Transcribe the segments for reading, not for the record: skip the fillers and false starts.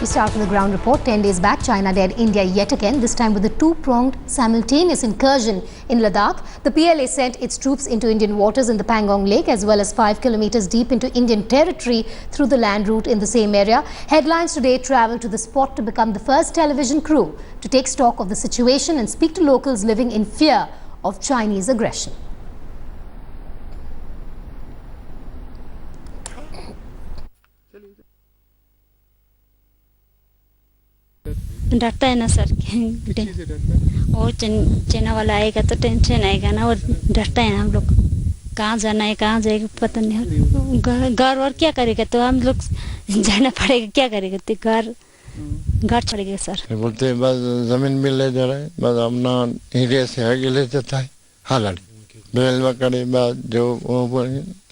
We start with the ground report. 10 days back, China dared India yet again, this time with a two-pronged simultaneous incursion in Ladakh. The PLA sent its troops into Indian waters in the Pangong Lake as well as 5 kilometers deep into Indian territory through the land route in the same area. Headlines today traveled to the spot to become the first television crew to take stock of the situation and speak to locals living in fear of Chinese aggression. डरता है ना sir, और China वाला आएगा तो tension आएगा ना, और डरता है ना हम लोग। कहाँ जाना है, कहाँ जाएगा पता नहीं। घर और क्या करेगा, तो हम लोग जाना पड़ेगा, क्या करेगा, तो घर छोड़ेगा सर। बोलते हैं बस जमीन भी ले जा रहा है, बस अपना एरिया से आगे ले जाता है। हालांकि बैल बकरी बस जो वो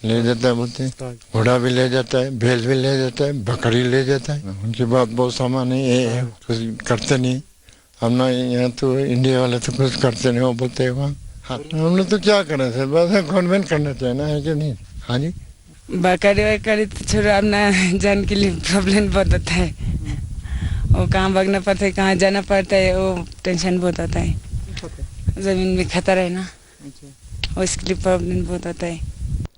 ले जाता है, बोलते हैं घोड़ा भी ले जाता है, बैल भी ले जाता है, बकरी ले जाता है। उनकी बात बहुत सामान है, कुछ करते नहीं। हम ना यहाँ तो इंडिया वाले तो कुछ करते नहीं, वो बोलते हैं वहाँ। हाँ, हम लोग तो क्या करें सर, बस गवर्नमेंट करना चाहिए ना, है कि नहीं? हाँ जी, बकरी वकरी तो छोड़ो, अपना जान के लिए प्रॉब्लम बहुत होता है। वो कहाँ भागना पड़ता है, कहाँ जाना पड़ता है, वो टेंशन बहुत होता है। जमीन में खतरा है ना, उसके लिए प्रॉब्लम बहुत होता है।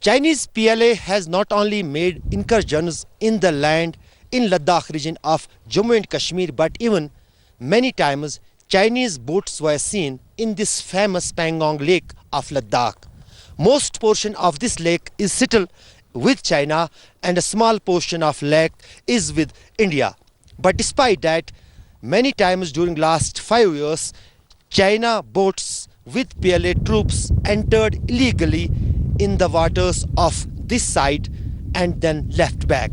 Chinese PLA has not only made incursions in the land in Ladakh region of Jammu and Kashmir, but even many times Chinese boats were seen in this famous Pangong Lake of Ladakh. Most portion of this lake is settled with China and a small portion of lake is with India. But despite that, many times during last 5 years, China boats with PLA troops entered illegally in the waters of this site and then left back.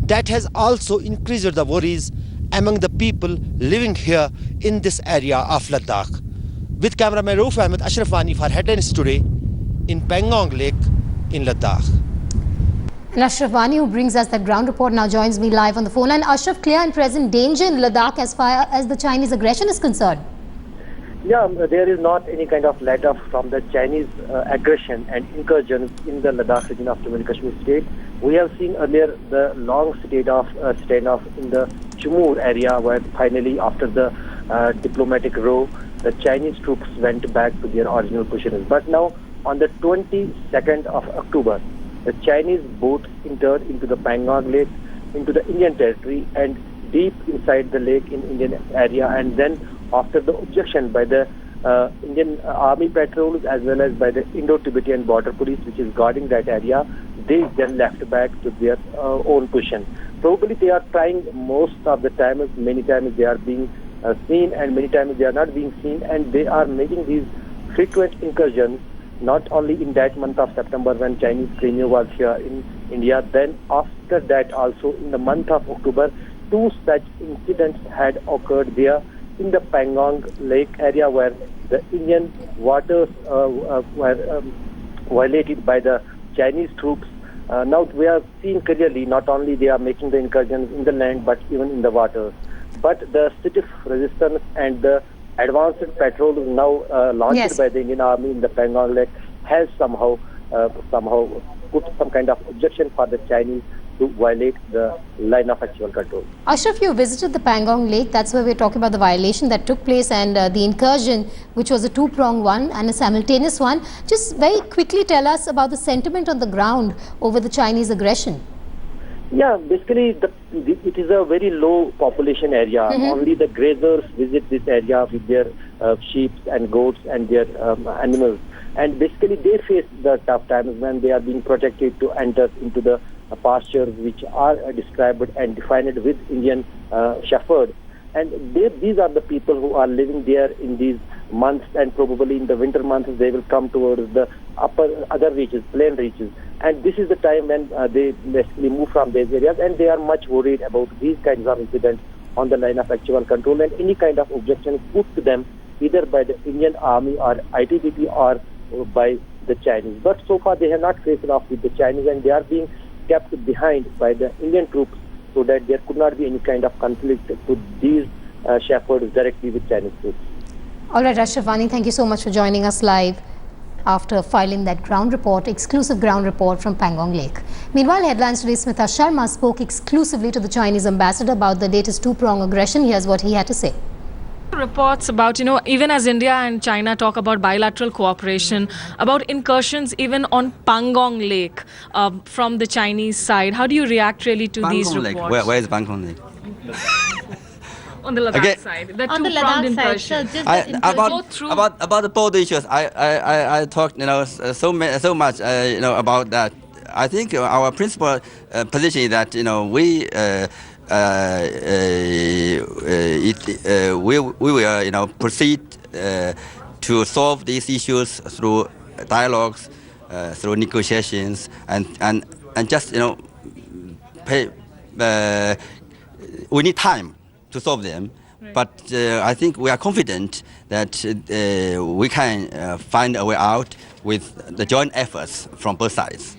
That has also increased the worries among the people living here in this area of Ladakh. With cameraman Rauf Ahmed, Ashraf Wani for Headlines Today in Pangong Lake in Ladakh. And Ashraf Wani, who brings us that ground report, now joins me live on the phone line. Ashraf, clear and present danger in Ladakh as far as the Chinese aggression is concerned? Yeah, there is not any kind of let-off from the Chinese aggression and incursions in the Ladakh region of Jammu and Kashmir state. We have seen earlier the long standoff in the Chumur area, where finally, after the diplomatic row, the Chinese troops went back to their original positions. But now, on the 22nd of October, the Chinese boats entered into the Pangong Lake, into the Indian territory, and deep inside the lake in Indian area, and then after the objection by the Indian army patrols as well as by the Indo-Tibetan border police, which is guarding that area, they then left back to their own position. Probably they are trying most of the times, many times they are being seen and many times they are not being seen, and they are making these frequent incursions, not only in that month of September when Chinese Crimea was here in India, then after that also in the month of October, 2 such incidents had occurred there in the Pangong Lake area, where the Indian waters were violated by the Chinese troops. Now we are seeing clearly, not only they are making the incursions in the land, but even in the waters. But the stiff resistance and the advanced patrol now launched by the Indian Army in the Pangong Lake has somehow put some kind of objection for the Chinese to violate the line of actual control. Ashraf, you visited the Pangong Lake. That's where we're talking about the violation that took place and the incursion, which was a two-pronged one and a simultaneous one. Just very quickly tell us about the sentiment on the ground over the Chinese aggression. Yeah, basically it is a very low population area. Only the grazers visit this area with their sheep and goats and their animals. And basically they face the tough times when they are being protected to enter into the pastures which are described and defined with Indian shepherds. And these are the people who are living there in these months, and probably in the winter months they will come towards the other reaches, plain reaches. And this is the time when they basically move from these areas, and they are much worried about these kinds of incidents on the line of actual control, and any kind of objection put to them either by the Indian Army or ITBP or by the Chinese. But so far they have not faced off with the Chinese, and they are being kept behind by the Indian troops so that there could not be any kind of conflict to these shepherds directly with Chinese troops. All right, Ashraf Wani, thank you so much for joining us live. after filing that exclusive ground report from Pangong Lake. Meanwhile, Headlines Today's Smita Sharma spoke exclusively to the Chinese ambassador about the latest two-pronged aggression. Here's what he had to say. Reports about, even as India and China talk about bilateral cooperation, about incursions even on Pangong Lake from the Chinese side. How do you react really to these reports? Lake. Where is Pangong Lake? On the Ladakh side. The On the two-pronged Ladakh side, incursion. so just About the border issues, I talked so much about that. I think our principal position is that we will proceed to solve these issues through dialogues, through negotiations, and just we need time to solve them. Right. But I think we are confident that we can find a way out with the joint efforts from both sides.